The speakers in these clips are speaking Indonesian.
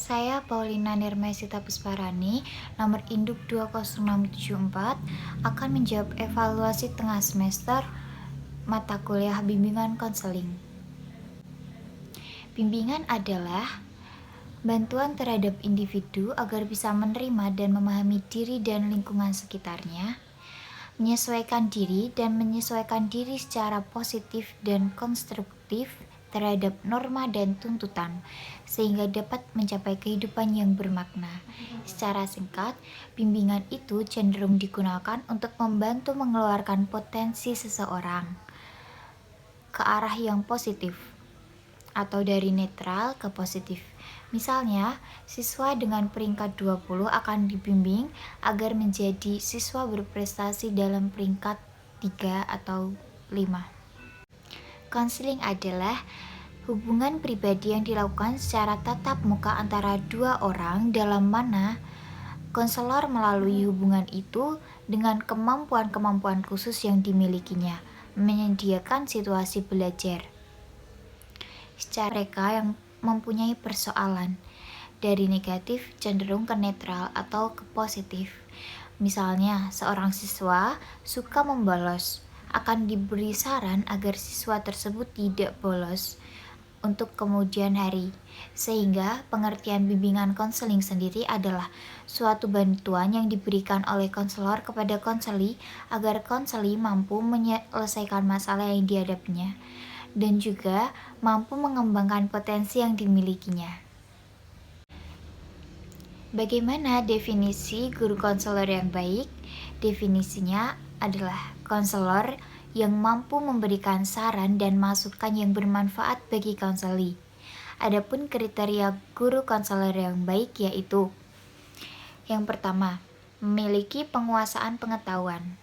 Saya Paulina Nirmaisita Pusparani, nomor induk 20674, akan menjawab evaluasi tengah semester mata kuliah bimbingan konseling. Bimbingan adalah bantuan terhadap individu agar bisa menerima dan memahami diri dan lingkungan sekitarnya, menyesuaikan diri dan menyesuaikan diri secara positif dan konstruktif terhadap norma dan tuntutan, sehingga dapat mencapai kehidupan yang bermakna. Secara singkat, bimbingan itu cenderung digunakan untuk membantu mengeluarkan potensi seseorang ke arah yang positif, atau dari netral ke positif. Misalnya, siswa dengan peringkat 20 akan dibimbing agar menjadi siswa berprestasi dalam peringkat 3 atau 5. Konseling adalah hubungan pribadi yang dilakukan secara tatap muka antara dua orang, dalam mana konselor melalui hubungan itu dengan kemampuan-kemampuan khusus yang dimilikinya, menyediakan situasi belajar secara mereka yang mempunyai persoalan dari negatif cenderung ke netral atau ke positif. Misalnya, seorang siswa suka membolos, akan diberi saran agar siswa tersebut tidak bolos untuk kemudian hari, sehingga pengertian bimbingan konseling sendiri adalah suatu bantuan yang diberikan oleh konselor kepada konseli agar konseli mampu menyelesaikan masalah yang dihadapinya dan juga mampu mengembangkan potensi yang dimilikinya. Bagaimana definisi guru konselor yang baik? Definisinya adalah konselor yang mampu memberikan saran dan masukan yang bermanfaat bagi konseli. Adapun kriteria guru konselor yang baik yaitu: yang pertama, memiliki penguasaan pengetahuan.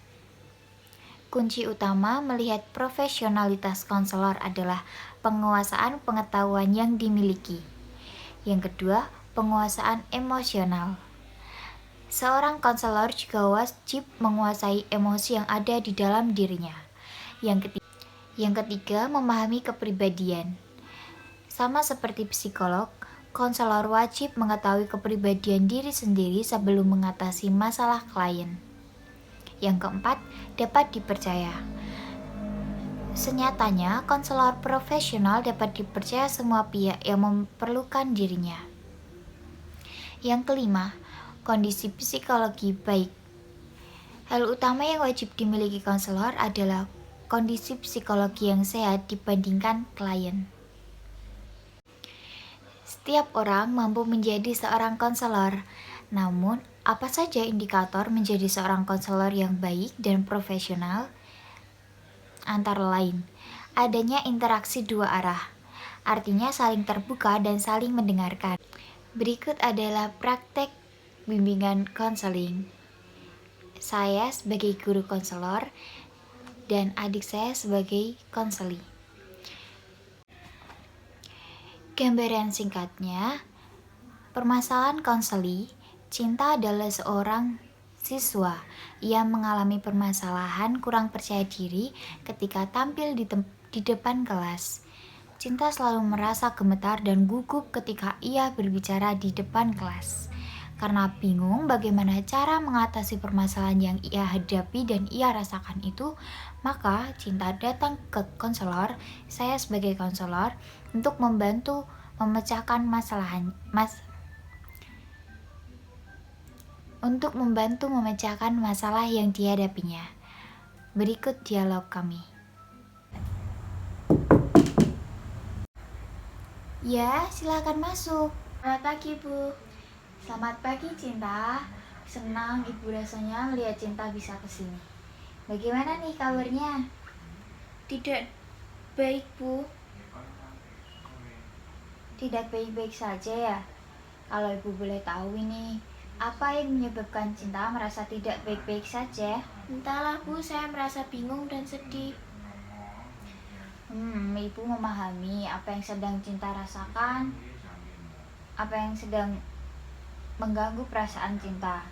Kunci utama melihat profesionalitas konselor adalah penguasaan pengetahuan yang dimiliki. Yang kedua, penguasaan emosional. Seorang konselor juga wajib menguasai emosi yang ada di dalam dirinya. Yang ketiga, memahami kepribadian. Sama seperti psikolog, konselor wajib mengetahui kepribadian diri sendiri sebelum mengatasi masalah klien. Yang keempat, dapat dipercaya. Senyatanya, konselor profesional dapat dipercaya semua pihak yang memerlukan dirinya. Yang kelima, kondisi psikologi baik. Hal utama yang wajib dimiliki konselor adalah kondisi psikologi yang sehat dibandingkan klien. Setiap orang mampu menjadi seorang konselor, namun apa saja indikator menjadi seorang konselor yang baik dan profesional? Antara lain, adanya interaksi dua arah, artinya saling terbuka dan saling mendengarkan. Berikut adalah praktek bimbingan konseling. Saya sebagai guru konselor dan adik saya sebagai konseli. Gambaran singkatnya, permasalahan konseli. Cinta adalah seorang siswa. Ia mengalami permasalahan kurang percaya diri ketika tampil di depan kelas. Cinta selalu merasa gemetar dan gugup ketika ia berbicara di depan kelas. Karena bingung bagaimana cara mengatasi permasalahan yang ia hadapi dan ia rasakan itu, maka Cinta datang ke konselor, saya sebagai konselor, untuk membantu memecahkan masalah yang dihadapinya. Berikut dialog kami. Ya, silakan masuk. Selamat pagi, Bu. Selamat pagi, Cinta. Senang Ibu rasanya melihat Cinta bisa kesini. Bagaimana nih kabarnya? Tidak baik, Bu. Tidak baik-baik saja ya? Kalau Ibu boleh tahu ini, apa yang menyebabkan Cinta merasa tidak baik-baik saja? Entahlah, Bu, saya merasa bingung dan sedih. Ibu memahami apa yang sedang Cinta rasakan, apa yang sedang mengganggu perasaan Cinta.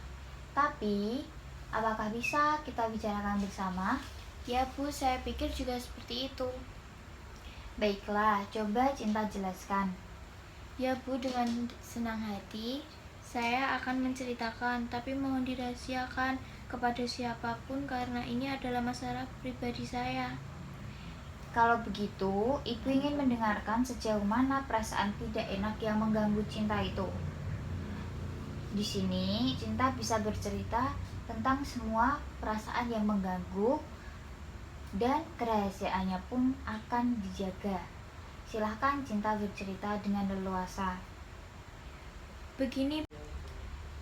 Tapi, apakah bisa kita bicarakan bersama? Ya, Bu, saya pikir juga seperti itu. Baiklah, coba Cinta jelaskan. Ya Bu, dengan senang hati saya akan menceritakan, tapi mohon dirahasiakan kepada siapapun karena ini adalah masalah pribadi saya. Kalau begitu, ibu ingin mendengarkan sejauh mana perasaan tidak enak yang mengganggu cinta itu. Di sini, cinta bisa bercerita tentang semua perasaan yang mengganggu dan kerahasiaannya pun akan dijaga. Silahkan cinta bercerita dengan leluasa. Begini,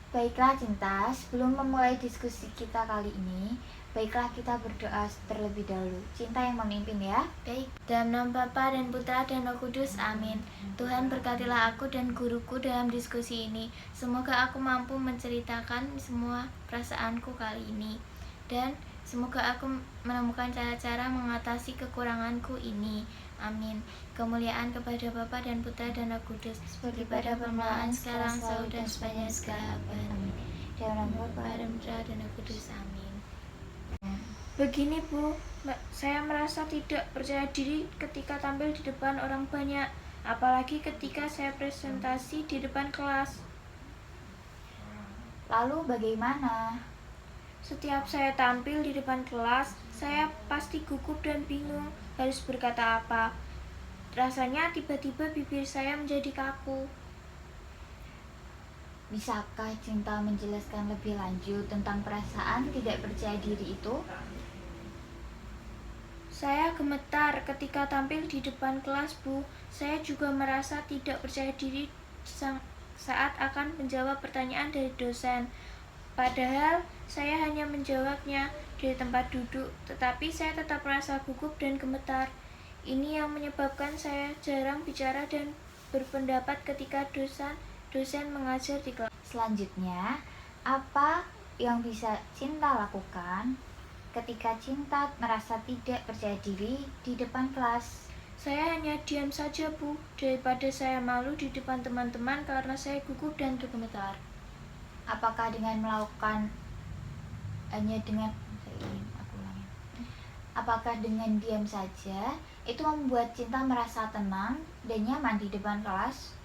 Baiklah cinta, sebelum memulai diskusi kita kali ini, baiklah kita berdoa terlebih dahulu. Cinta yang memimpin ya. baik, dalam nama Bapa dan Putra dan Roh Kudus, amin. Tuhan berkatilah aku dan guruku dalam diskusi ini. Semoga aku mampu menceritakan semua perasaanku kali ini. Dan semoga aku menemukan cara-cara mengatasi kekuranganku ini. Amin. Kemuliaan kepada Bapa dan Putra dan Roh Kudus, seperti pada permulaan, sekarang, selalu, dan sepanjang segala abad. Amin. Dalam nama Bapa Bapa dan Putra dan Roh Kudus, amin. Begini Bu, saya merasa tidak percaya diri ketika tampil di depan orang banyak, apalagi ketika saya presentasi di depan kelas. Lalu bagaimana? Setiap saya tampil di depan kelas, saya pasti gugup dan bingung harus berkata apa. Rasanya tiba-tiba bibir saya menjadi kaku. Bisakah cinta menjelaskan lebih lanjut tentang perasaan tidak percaya diri itu? Saya gemetar ketika tampil di depan kelas, Bu. Saya juga merasa tidak percaya diri saat akan menjawab pertanyaan dari dosen. Padahal saya hanya menjawabnya dari tempat duduk, tetapi saya tetap merasa gugup dan gemetar. Ini yang menyebabkan saya jarang bicara dan berpendapat ketika dosen mengajar di kelas. Selanjutnya, apa yang bisa cinta lakukan ketika cinta merasa tidak percaya diri di depan kelas? Saya hanya diam saja, Bu, daripada saya malu di depan teman-teman karena saya gugup dan gemetar. Apakah dengan melakukan Apakah dengan diam saja itu membuat cinta merasa tenang dan nyaman di depan kelas?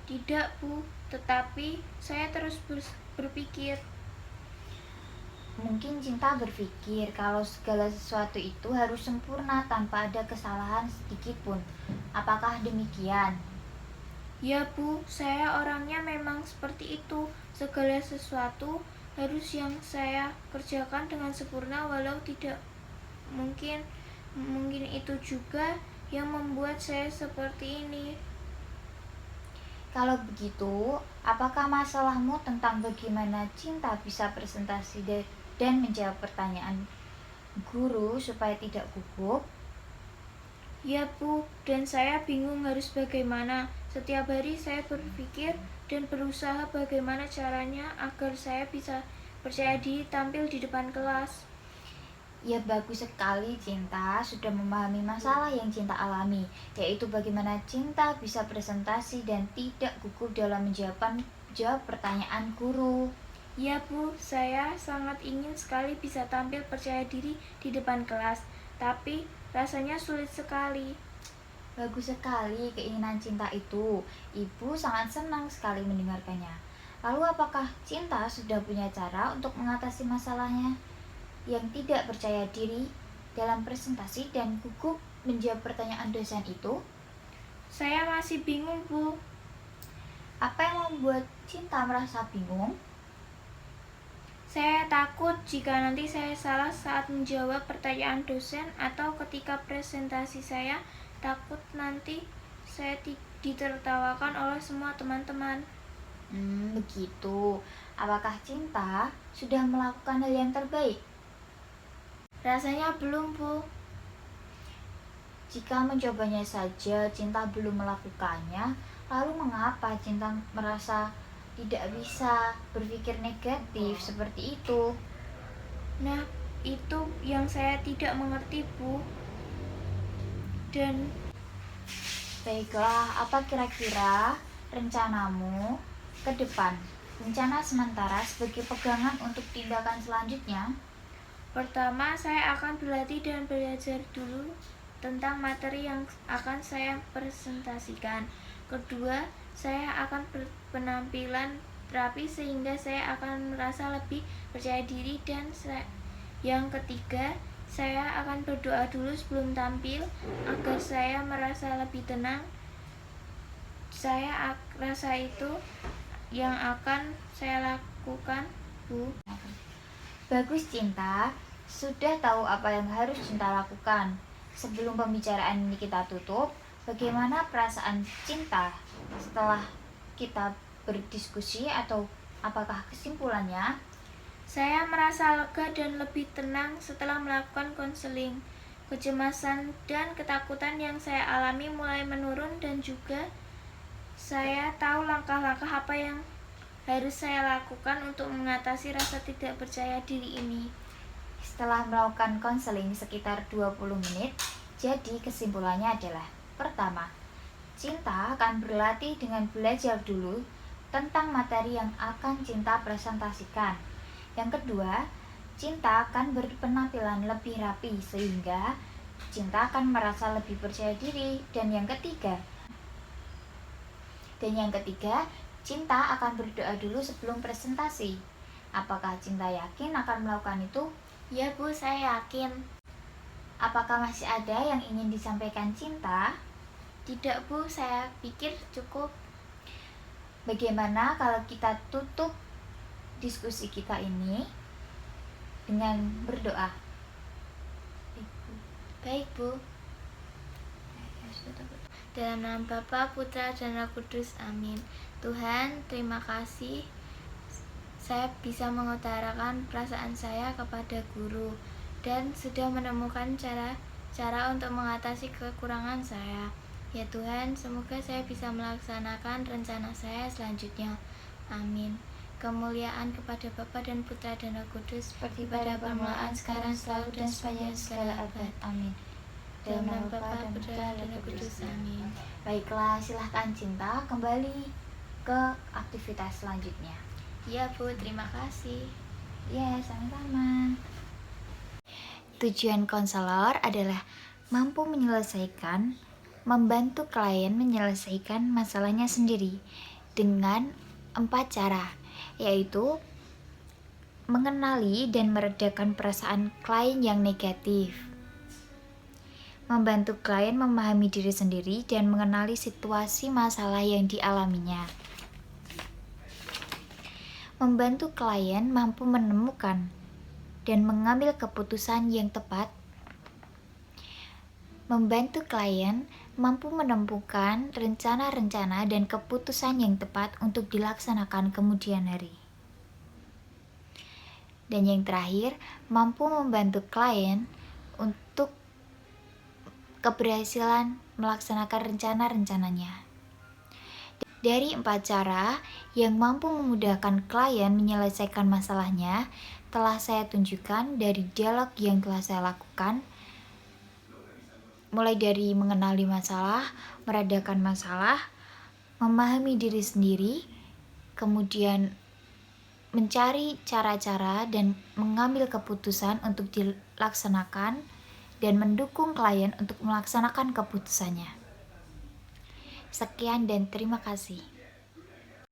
Tidak, Bu, tetapi saya terus berpikir. Mungkin cinta berpikir kalau segala sesuatu itu harus sempurna tanpa ada kesalahan sedikit pun. Apakah demikian? Ya, Bu, saya orangnya memang seperti itu. Segala sesuatu harus yang saya kerjakan dengan sempurna walau tidak mungkin itu juga yang membuat saya seperti ini. Kalau begitu, apakah masalahmu tentang bagaimana cinta bisa presentasi dan menjawab pertanyaan guru supaya tidak gugup? Ya, Bu, dan saya bingung harus bagaimana. Setiap hari saya berpikir dan berusaha bagaimana caranya agar saya bisa percaya diri tampil di depan kelas. Ya bagus sekali cinta sudah memahami masalah yang cinta alami, yaitu bagaimana cinta bisa presentasi dan tidak gugup dalam jawab pertanyaan guru. Ya, Bu, saya sangat ingin sekali bisa tampil percaya diri di depan kelas, tapi rasanya sulit sekali. Bagus sekali keinginan cinta itu. Ibu sangat senang sekali mendengarkannya. Lalu apakah cinta sudah punya cara untuk mengatasi masalahnya yang tidak percaya diri dalam presentasi dan gugup menjawab pertanyaan dosen itu? Saya masih bingung, Bu. Apa yang membuat cinta merasa bingung? Saya takut jika nanti saya salah saat menjawab pertanyaan dosen atau ketika presentasi saya takut nanti saya ditertawakan oleh semua teman-teman. Begitu. Apakah cinta sudah melakukan hal yang terbaik? Rasanya belum, Bu. Jika mencobanya saja cinta belum melakukannya, lalu mengapa cinta merasa tidak bisa berpikir negatif seperti itu? Nah, itu yang saya tidak mengerti, Bu. Dan Baiklah, apa kira-kira rencanamu ke depan? Rencana sementara sebagai pegangan untuk tindakan selanjutnya? pertama, saya akan berlatih dan belajar dulu tentang materi yang akan saya presentasikan. Kedua, saya akan berpenampilan rapi sehingga saya akan merasa lebih percaya diri. Dan yang ketiga, saya akan berdoa dulu sebelum tampil agar saya merasa lebih tenang. Saya rasa itu yang akan saya lakukan, Bu. Bagus Cinta, sudah tahu apa yang harus Cinta lakukan. Sebelum pembicaraan ini kita tutup, bagaimana perasaan Cinta setelah kita berdiskusi atau apakah kesimpulannya? Saya merasa lega dan lebih tenang setelah melakukan konseling. Kecemasan dan ketakutan yang saya alami mulai menurun dan juga saya tahu langkah-langkah apa yang harus saya lakukan untuk mengatasi rasa tidak percaya diri ini. Setelah melakukan konseling sekitar 20 menit, jadi kesimpulannya adalah: pertama, Cinta akan berlatih dengan belajar dulu tentang materi yang akan Cinta presentasikan. Yang kedua, Cinta akan berpenampilan lebih rapi sehingga Cinta akan merasa lebih percaya diri. Dan yang ketiga, Cinta akan berdoa dulu sebelum presentasi. Apakah Cinta yakin akan melakukan itu? Ya Bu, saya yakin. Apakah masih ada yang ingin disampaikan Cinta? Tidak Bu, saya pikir cukup. Bagaimana kalau kita tutup diskusi kita ini dengan berdoa? Baik Bu. Dalam nama Bapa, Putra, dan Roh Kudus. Amin. Tuhan, terima kasih saya bisa mengutarakan perasaan saya kepada guru dan sudah menemukan cara untuk mengatasi kekurangan saya. Ya Tuhan, semoga saya bisa melaksanakan rencana saya selanjutnya. Amin. Kemuliaan kepada Bapa dan Putra dan Roh Kudus, Seperti pada permulaan, sekarang, selalu, dan sepanjang segala abad. Amin. Dalam nama Bapa, Putra, dan Roh Kudus. Amin. Baiklah, silahkan Cinta kembali ke aktivitas selanjutnya. Ya Bu, terima kasih. Ya, sama-sama. Tujuan konselor adalah mampu membantu klien menyelesaikan masalahnya sendiri dengan 4 cara, yaitu mengenali dan meredakan perasaan klien yang negatif, membantu klien memahami diri sendiri dan mengenali situasi masalah yang dialaminya, membantu klien mampu menemukan dan mengambil keputusan yang tepat, membantu klien mampu menemukan rencana-rencana dan keputusan yang tepat untuk dilaksanakan kemudian hari. Dan yang terakhir, mampu membantu klien untuk keberhasilan melaksanakan rencana-rencananya. Dari 4 cara yang mampu memudahkan klien menyelesaikan masalahnya telah saya tunjukkan dari dialog yang telah saya lakukan, mulai dari mengenali masalah, meredakan masalah, memahami diri sendiri, kemudian mencari cara-cara dan mengambil keputusan untuk dilaksanakan, dan mendukung klien untuk melaksanakan keputusannya. Sekian dan terima kasih.